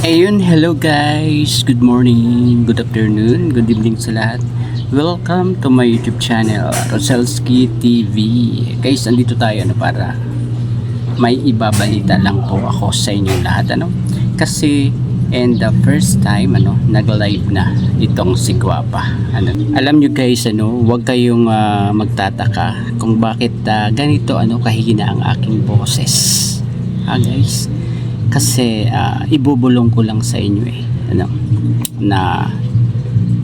Ayun, hello guys! Good morning, good afternoon, good evening sa lahat. Welcome to my YouTube channel, Roselski TV. Guys, andito tayo para may ibabalita lang po ako sa inyong lahat. Kasi, and the first time, nag-live na itong si Guapa. Alam nyo guys, huwag kayong magtataka kung bakit ganito, kahina ang aking boses. Guys, kasi ibubulong ko lang sa inyo na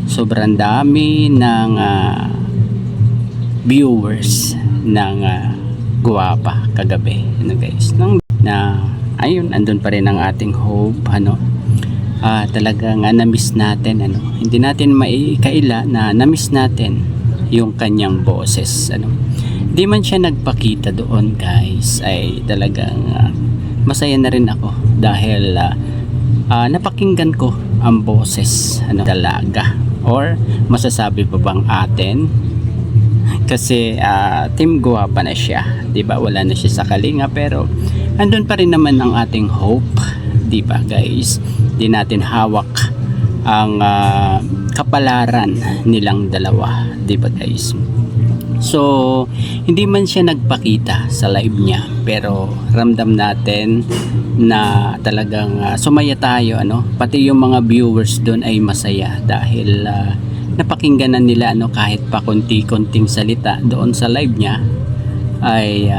sobrang dami ng viewers ng Guapa kagabi guys na ayun, andun pa rin ang ating hope talagang na-miss natin hindi natin maikaila na na-miss natin yung kanyang boses hindi man siya nagpakita doon guys, ay talagang masaya na rin ako dahil napakinggan ko ang boses dalaga, or masasabi pa bang atin, kasi team Guapa na siya, di ba? Wala na siya sa Kalinga, pero andun pa rin naman ang ating hope, di ba guys? Di natin hawak ang kapalaran nilang dalawa, di ba guys? So, hindi man siya nagpakita sa live niya, pero ramdam natin na talagang sumaya tayo, pati yung mga viewers doon ay masaya dahil napakinggan na nila kahit pa konti-konting salita doon sa live niya ay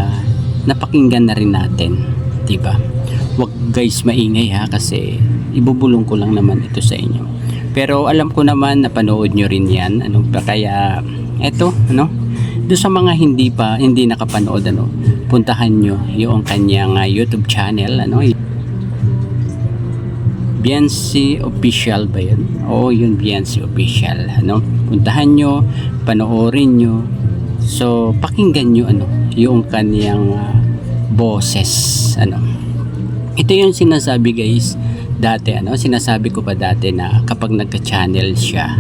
napakinggan na rin natin, 'di ba? Wag guys maingay kasi ibubulong ko lang naman ito sa inyo. Pero alam ko naman na panood nyo rin 'yan, kaya eto, doon sa mga hindi nakapanood, puntahan nyo yung kanyang YouTube channel, Biancy Official ba yun? Oo, yun, Biancy Official, puntahan nyo, panoorin nyo, so pakinggan nyo yung kanyang boses, ito yung sinasabi guys dati, sinasabi ko pa dati na kapag nagka-channel siya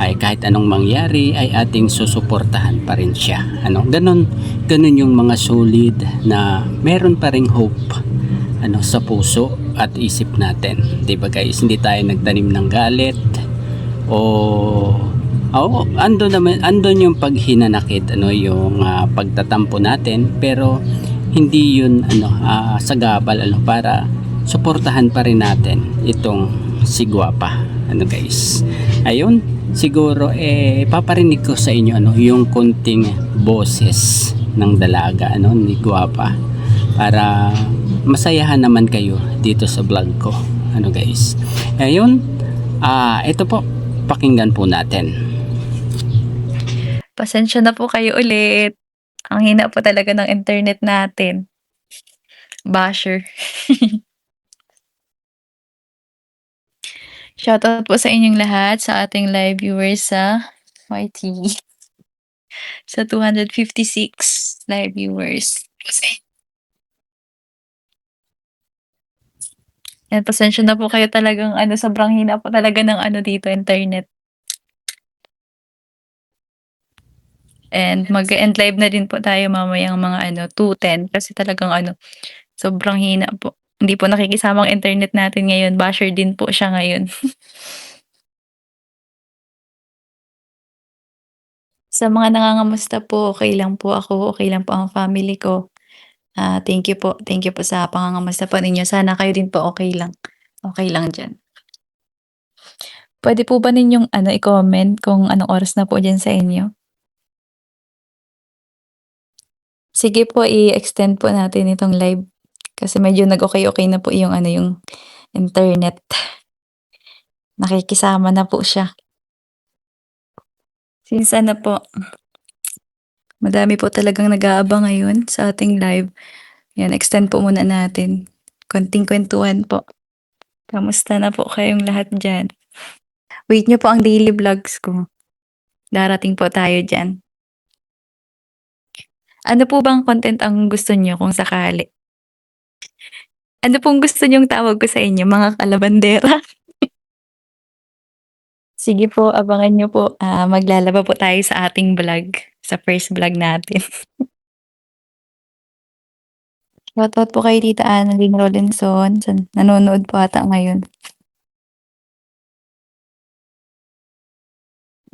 ay kahit anong mangyari ay ating susuportahan pa rin siya, ganun yung mga solid na meron pa ring hope sa puso at isip natin, di ba guys? Hindi tayo nagtanim ng galit andon yung paghinanakit, yung pagtatampo natin, pero hindi yun sagabal para suportahan pa rin natin itong si Guapa, guys. Ayun, siguro paparinig ko sa inyo yung konting boses ng dalaga ni Guapa para masayahan naman kayo dito sa vlog ko, guys. Ayun, ito po, pakinggan po natin. Pasensya na po kayo ulit. Ang hina po talaga ng internet natin. Basher. Shoutout po sa inyong lahat, sa ating live viewers sa YT. Sa 256 live viewers. Yan, pasensya na po kayo, talagang sobrang hina po talaga ng dito, internet. And mag-end live na din po tayo mamayang mga 2:10 kasi talagang sobrang hina po. Hindi po nakikisama ang internet natin ngayon. Basher din po siya ngayon. Sa mga nangangamusta po, okay lang po ako, okay lang po ang family ko. Thank you po. Thank you po sa pangangamusta po ninyo. Sana kayo din po okay lang. Okay lang diyan. Puwede po ba ninyong i-comment kung anong oras na po diyan sa inyo? Sige po, i-extend po natin itong live kasi medyo nag-okey-okey na po yung yung internet. Nakikisama na po siya. Since po, madami po talagang nag-aabang ngayon sa ating live. Yan, extend po muna natin. Konting kwentuhan po. Kamusta na po kayong lahat diyan? Wait niyo po ang daily vlogs ko. Darating po tayo diyan. Ano po bang content ang gusto niyo kung sakali? Ano pong gusto niyong tawag ko sa inyo, mga kalabandera? Sige po, abangan niyo po. Maglalaba po tayo sa ating vlog, sa first vlog natin. Shoutout po kay Tita Annalyn Rolenson, nanonood po ata ngayon.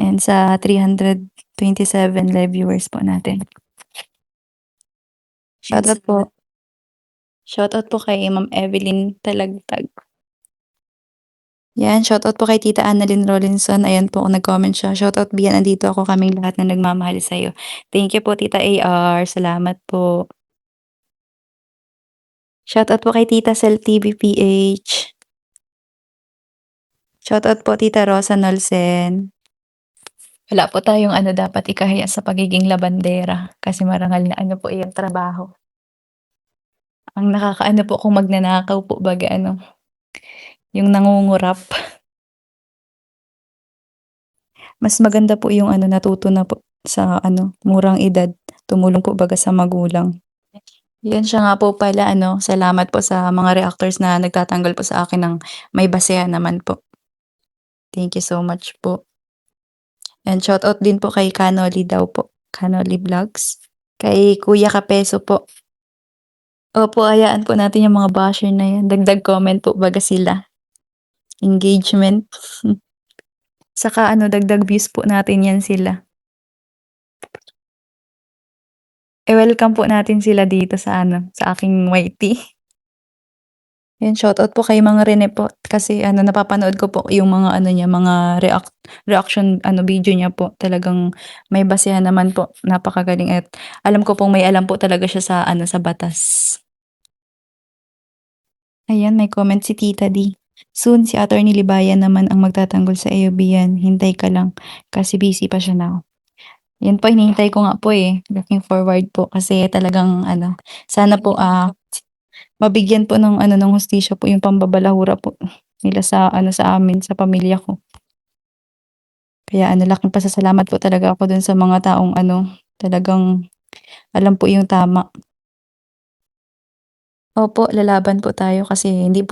and sa 327 live viewers po natin. Shoutout po. Shoutout po kay Ma'am Evelyn Talagtag. Yan, shoutout po kay Tita Annalyn Rollinson. Ayan po, nag-comment siya. Shoutout Bian, andito ako, kaming lahat na nagmamahal sa'yo. Thank you po, Tita AR. Salamat po. Shoutout po kay Tita Cel TV PH. Shoutout po, Tita Rosa Nolsen. Wala po tayong dapat ikahiya sa pagiging labandera kasi marangal na po iyong trabaho. Ang nakakaano po kung magnanakaw po baga yung nangungurap. Mas maganda po yung natuto na po sa murang edad. Tumulong po baga sa magulang. Yan siya nga po pala salamat po sa mga reactors na nagtatanggol po sa akin ng may basehan naman po. Thank you so much po. And shoutout din po kay Kanoli daw po. Kanoli Vlogs. Kay Kuya Kapeso po. Opo, hayaan po natin yung mga basher na yan. Dagdag comment po baga sila. Engagement. Saka dagdag views po natin yan sila. welcome po natin sila dito sa sa aking YT. Yan, shoutout po kay mga Rene po kasi napapanood ko po yung mga niya, mga reaction video niya po. Talagang may basehan naman po. Napakagaling at alam ko pong may alam po talaga siya sa sa batas. Ayan, may comment si Tita D. Soon si Attorney Libayan naman ang magtatanggol sa AOB yan. Hintay ka lang kasi busy pa siya now. Yan po, hinihintay ko nga po Looking forward po kasi talagang sana po mabigyan po ng ng hustisya po yung pambabalahura po nila sa sa amin, sa pamilya ko. Kaya laking pasasalamat po talaga ako dun sa mga taong talagang alam po yung tama. Opo, lalaban po tayo kasi hindi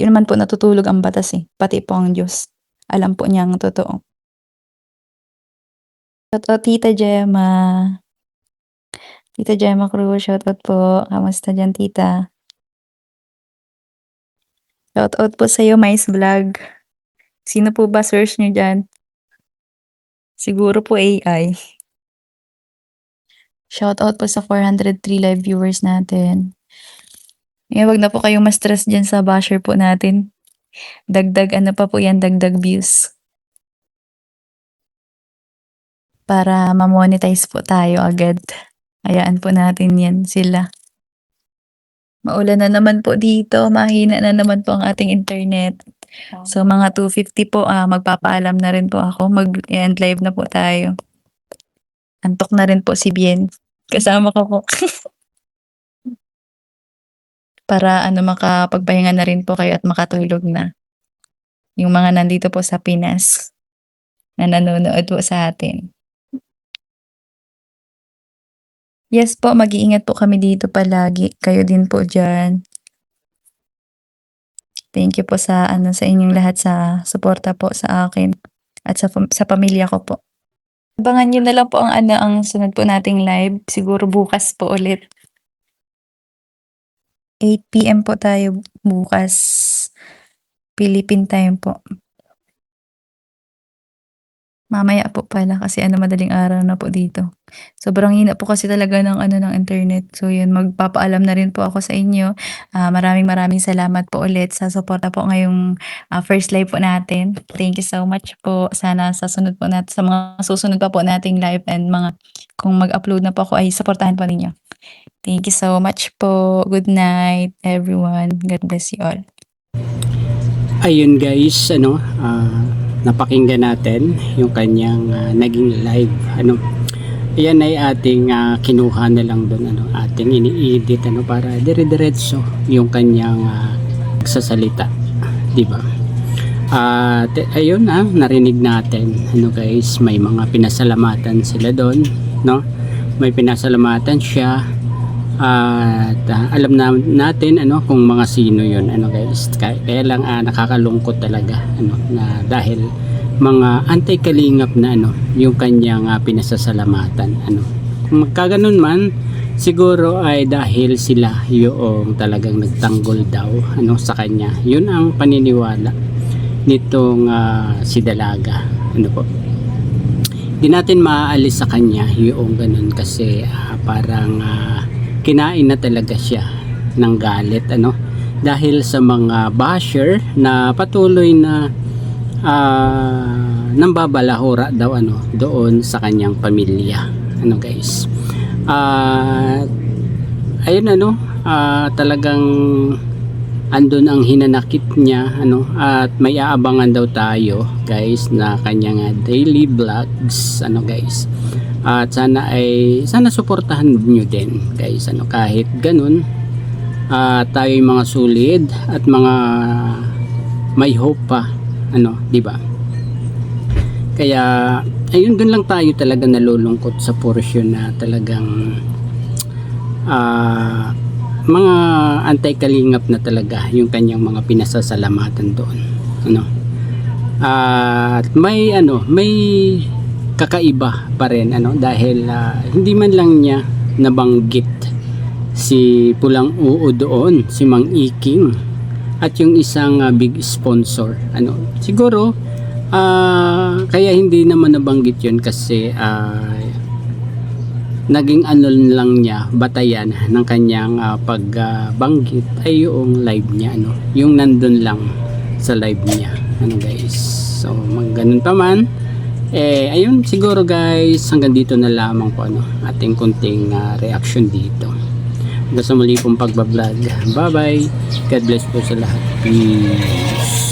naman po natutulog ang batas pati po ang Diyos. Alam po niya ang totoo. Shoutout Tita Gemma. Tita Gemma Cruz, shoutout po. Kamusta dyan, Tita? Shoutout po sa'yo, Mais Vlog. Sino po ba search nyo dyan? Siguro po AI. Shoutout po sa 403 live viewers natin. Wag na po kayong ma-stress dyan sa basher po natin. Dagdag pa po yan, dagdag views. Para ma-monetize po tayo agad. Hayaan po natin yan sila. Maulan na naman po dito. Mahina na naman po ang ating internet. So mga 2:50 po, magpapaalam na rin po ako. Mag-end live na po tayo. Antok na rin po si Bien. Kasama ko po. Para makapagpahinga na rin po kayo at makatulog na. Yung mga nandito po sa Pinas na nanonood po sa atin. Yes po, mag-iingat po kami dito palagi. Kayo din po dyan. Thank you po sa sa inyong lahat sa suporta po sa akin at sa pamilya ko po. Abangan niyo na lang po ang sunod po nating live. Siguro bukas po ulit. 8 PM po tayo bukas. Philippine time po. Mamaya po pala kasi madaling araw na po dito. Sobrang hina po kasi talaga ng ng internet. So yun, magpapaalam na rin po ako sa inyo. Maraming salamat po ulit sa suporta po ngayong first live po natin. Thank you so much po. Sana sa sunod po natin, sa mga susunod pa po nating live and kung mag-upload na po ako ay supportahan po ninyo. Thank you so much po. Good night everyone. God bless you all. Ayun guys, napakinggan natin yung kanyang naging live. Yan ay ating kinuha na lang doon, ating ini-edit para dire-diretso yung kanyang sasalita, di ba? At ayun narinig natin, guys, may mga pinasalamatan sila doon, no? May pinasalamatan siya. At alam natin kung mga sino yun, guys. Kaya lang nakakalungkot talaga na dahil mga anti-kalingap na yung kanyang pinasasalamatan. Kung magkaganon man, siguro ay dahil sila yung talagang nagtanggol daw sa kanya. Yun ang paniniwala nitong si Dalaga. Po. di natin maaalis sa kanya yung ganun kasi parang kinain na talaga siya ng galit, ano, dahil sa mga basher na patuloy na nambabalahura daw, ano, doon sa kanyang pamilya, ano guys. Ayun, ano, talagang andun ang hinanakit niya, ano, at may aabangan daw tayo guys na kanyang daily vlogs, ano guys. At sana suportahan niyo din guys, ano, kahit ganun tayo yung mga solid at mga may hope pa, ano, di ba? Kaya ayun, dun lang tayo talaga nalulungkot sa portion na talagang mga anti-kalingap na talaga yung kanyang mga pinasasalamatan doon, ano. At may kakaiba pa rin, ano, dahil hindi man lang niya nabanggit si Pulang Uo doon, si Mang Iking at yung isang big sponsor, ano. Siguro kaya hindi naman nabanggit yun kasi naging ano lang niya, batayan ng kanyang pagbanggit ay yung live niya, ano, yung nandun lang sa live niya, ano guys. So ganun pa man, ayun, siguro guys, hanggang dito na lamang po, ano, ating kunting reaction dito. Hanggang sa muli pong pagbablog. Bye bye, God bless po sa lahat. Peace.